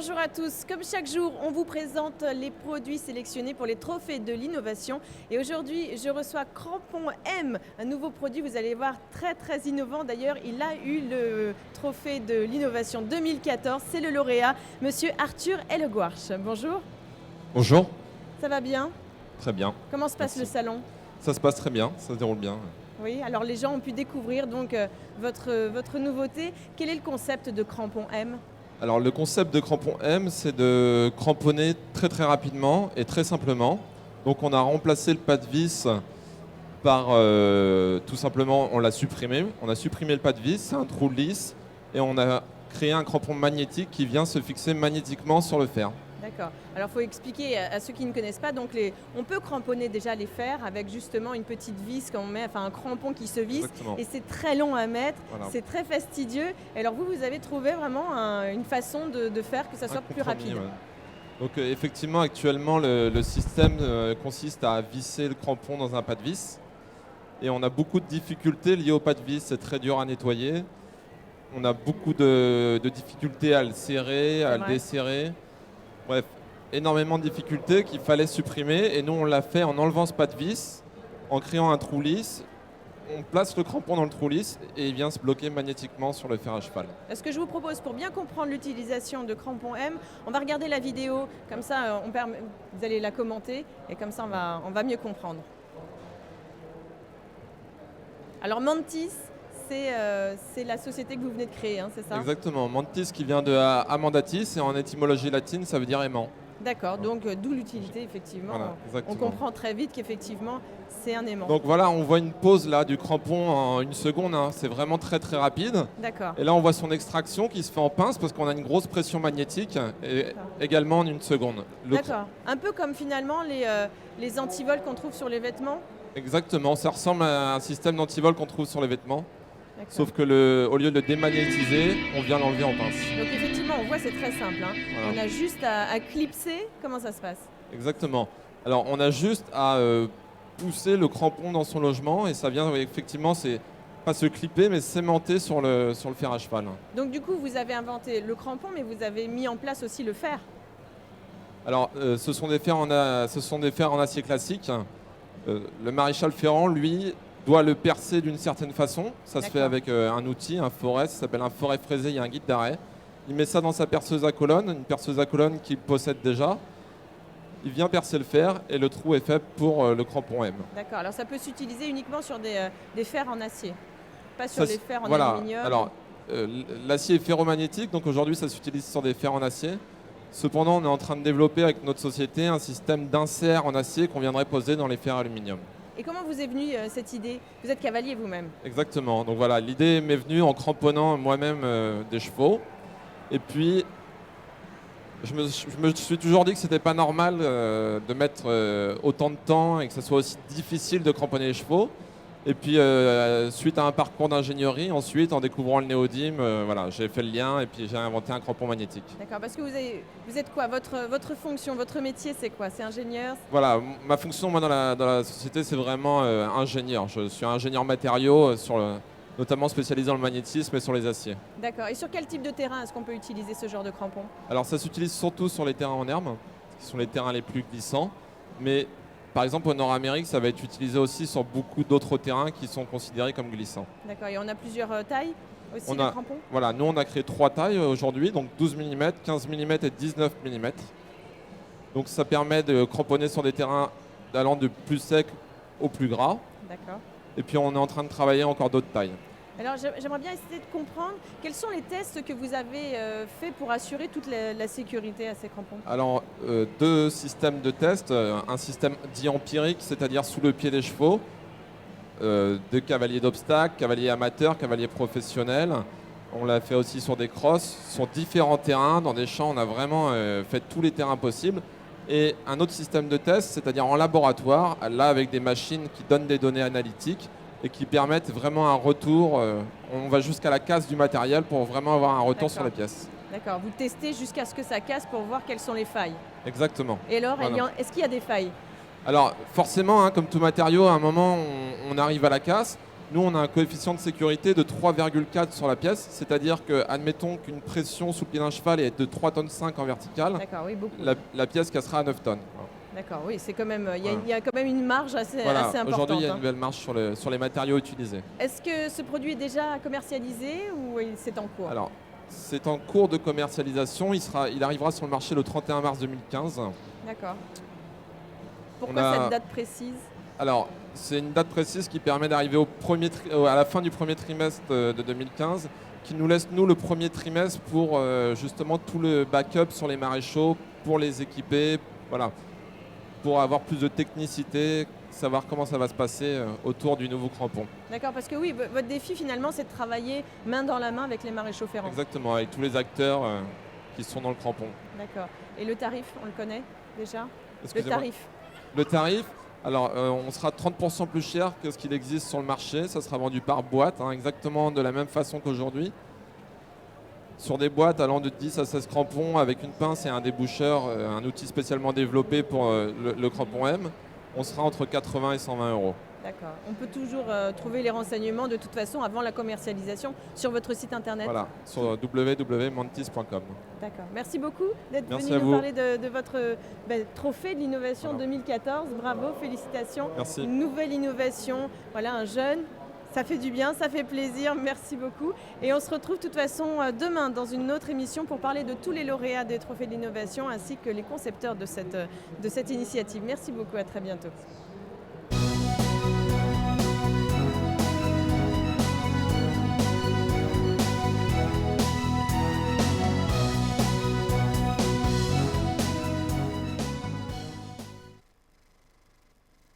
Bonjour à tous, comme chaque jour, on vous présente les produits sélectionnés pour les trophées de l'innovation. Et aujourd'hui, je reçois Crampon M, un nouveau produit, vous allez voir, très innovant. D'ailleurs, il a eu le trophée de l'innovation 2014, c'est le lauréat, monsieur Arthur Ellegouarch. Bonjour. Bonjour. Ça va bien? Très bien. Comment se passe Merci. le salon? Ça se passe très bien, ça se déroule bien. Oui, alors les gens ont pu découvrir donc votre nouveauté. Quel est le concept de Crampon M? Alors le concept de Crampon M, c'est de cramponner très rapidement et très simplement. Donc on a remplacé le pas de vis par tout simplement, on l'a supprimé. On a supprimé le pas de vis, c'est un trou lisse, et on a créé un crampon magnétique qui vient se fixer magnétiquement sur le fer. D'accord. Alors il faut expliquer à ceux qui ne connaissent pas, donc on peut cramponner déjà les fers avec justement une petite vis qu'on met, enfin un crampon qui se visse. Exactement. Et c'est très long à mettre, Voilà. c'est très fastidieux. Et alors vous avez trouvé vraiment une façon de faire que ça soit Un plus compromis, rapide. ouais. Donc effectivement, actuellement, le système consiste à visser le crampon dans un pas de vis. Et on a beaucoup de difficultés liées au pas de vis, c'est très dur à nettoyer. On a beaucoup de difficultés à le serrer, à le desserrer. Bref, énormément de difficultés qu'il fallait supprimer. Et nous, on l'a fait en enlevant ce pas de vis, en créant un trou lisse. On place le crampon dans le trou lisse et il vient se bloquer magnétiquement sur le fer à cheval. Ce que je vous propose, pour bien comprendre l'utilisation de Crampon M, on va regarder la vidéo, comme ça vous allez la commenter et comme ça on va mieux comprendre. Alors Mantis, c'est la société que vous venez de créer, hein, c'est ça? Exactement, mantis qui vient de amandatis et en étymologie latine ça veut dire aimant. D'accord, donc d'où l'utilité effectivement. Voilà, On exactement. comprend très vite qu'effectivement c'est un aimant. Donc voilà, on voit une pause là du crampon en une seconde, hein. C'est vraiment très rapide. D'accord. Et là on voit son extraction qui se fait en pince parce qu'on a une grosse pression magnétique et également en une seconde. D'accord, un peu comme finalement les antivols qu'on trouve sur les vêtements. Exactement, ça ressemble à un système d'antivol qu'on trouve sur les vêtements. Sauf que au lieu de le démagnétiser, on vient l'enlever en pince. Donc effectivement, on voit c'est très simple. Hein. Voilà. On a juste à clipser. Comment ça se passe? Exactement. Alors on a juste à pousser le crampon dans son logement et ça vient effectivement, c'est pas se clipper mais s'aimanter sur le fer à cheval. Donc du coup, vous avez inventé le crampon, mais vous avez mis en place aussi le fer. Alors ce sont des fers en acier classique. Le maréchal Ferrand, lui, doit le percer d'une certaine façon. Ça se fait avec un outil, un forêt, ça s'appelle un forêt fraisé, il y a un guide d'arrêt. Il met ça dans sa perceuse à colonne, une perceuse à colonne qu'il possède déjà. Il vient percer le fer et le trou est fait pour le crampon M. D'accord, alors ça peut s'utiliser uniquement sur des fers en acier, pas sur les fers en voilà. aluminium. Alors, l'acier est ferromagnétique, donc aujourd'hui ça s'utilise sur des fers en acier. Cependant, on est en train de développer avec notre société un système d'insert en acier qu'on viendrait poser dans les fers aluminium. Et comment vous est venue cette idée? Vous êtes cavalier vous-même? Exactement. Donc voilà, l'idée m'est venue en cramponnant moi-même des chevaux. Et puis, je me suis toujours dit que c'était pas normal de mettre autant de temps et que ça soit aussi difficile de cramponner les chevaux. Et puis, suite à un parcours d'ingénierie, ensuite, en découvrant le néodyme, voilà, j'ai fait le lien et puis j'ai inventé un crampon magnétique. D'accord, parce que vous êtes quoi? Votre fonction, votre métier, c'est quoi? C'est ingénieur? Voilà, ma fonction moi, dans la société, c'est vraiment ingénieur. Je suis ingénieur matériaux, notamment spécialisé dans le magnétisme et sur les aciers. D'accord, et sur quel type de terrain est-ce qu'on peut utiliser ce genre de crampon? Alors, ça s'utilise surtout sur les terrains en herbe, qui sont les terrains les plus glissants. Mais par exemple, au Nord-Amérique, ça va être utilisé aussi sur beaucoup d'autres terrains qui sont considérés comme glissants. D'accord, et on a plusieurs tailles aussi de crampons? Voilà, nous on a créé 3 tailles aujourd'hui, donc 12 mm, 15 mm et 19 mm. Donc ça permet de cramponner sur des terrains allant de plus sec au plus gras. D'accord. Et puis on est en train de travailler encore d'autres tailles. Alors j'aimerais bien essayer de comprendre quels sont les tests que vous avez faits pour assurer toute la sécurité à ces crampons. Alors, 2 systèmes de tests. Un système dit empirique, c'est-à-dire sous le pied des chevaux, de cavaliers d'obstacles, cavaliers amateurs, cavaliers professionnels. On l'a fait aussi sur des crosses, sur différents terrains. Dans des champs, on a vraiment fait tous les terrains possibles. Et un autre système de test, c'est-à-dire en laboratoire, là avec des machines qui donnent des données analytiques et qui permettent vraiment un retour. On va jusqu'à la casse du matériel pour vraiment avoir un retour sur les pièces. D'accord, vous testez jusqu'à ce que ça casse pour voir quelles sont les failles. Exactement. Et alors, voilà. est-ce qu'il y a des failles? Alors forcément, hein, comme tout matériau, à un moment, on arrive à la casse. Nous, on a un coefficient de sécurité de 3,4 sur la pièce, c'est-à-dire que, admettons qu'une pression sous le pied d'un cheval est de 3,5 tonnes en vertical, D'accord, oui, beaucoup. la pièce cassera à 9 tonnes. D'accord, oui, c'est quand même, il Voilà. y a quand même une marge assez Voilà, importante. aujourd'hui, il y a hein. une belle marge sur les matériaux utilisés. Est-ce que ce produit est déjà commercialisé ou c'est en cours? Alors, c'est en cours de commercialisation, il arrivera sur le marché le 31 mars 2015. D'accord. Pourquoi On a- cette date précise? Alors, c'est une date précise qui permet d'arriver à la fin du premier trimestre de 2015, qui nous laisse, nous, le premier trimestre pour justement tout le backup sur les maréchaux, pour les équiper, voilà, pour avoir plus de technicité, savoir comment ça va se passer autour du nouveau crampon. D'accord, parce que oui, votre défi finalement, c'est de travailler main dans la main avec les maréchaux ferrants. Exactement, avec tous les acteurs qui sont dans le crampon. D'accord. Et le tarif, on le connaît déjà? Le Excusez-moi. tarif? Le tarif, alors on sera 30% plus cher que ce qu'il existe sur le marché. Ça sera vendu par boîte, hein, exactement de la même façon qu'aujourd'hui. Sur des boîtes allant de 10 à 16 crampons avec une pince et un déboucheur, un outil spécialement développé pour le crampon M, on sera entre 80 et 120 euros. D'accord. On peut toujours trouver les renseignements de toute façon avant la commercialisation sur votre site internet. Voilà, sur www.mantis.com. D'accord. Merci beaucoup d'être Merci venu à nous vous. parler de votre trophée de l'innovation Voilà. 2014. Bravo, félicitations. Merci. Une nouvelle innovation. Voilà, un jeune. Ça fait du bien, ça fait plaisir. Merci beaucoup. Et on se retrouve de toute façon demain dans une autre émission pour parler de tous les lauréats des trophées de l'innovation ainsi que les concepteurs de cette initiative. Merci beaucoup. À très bientôt.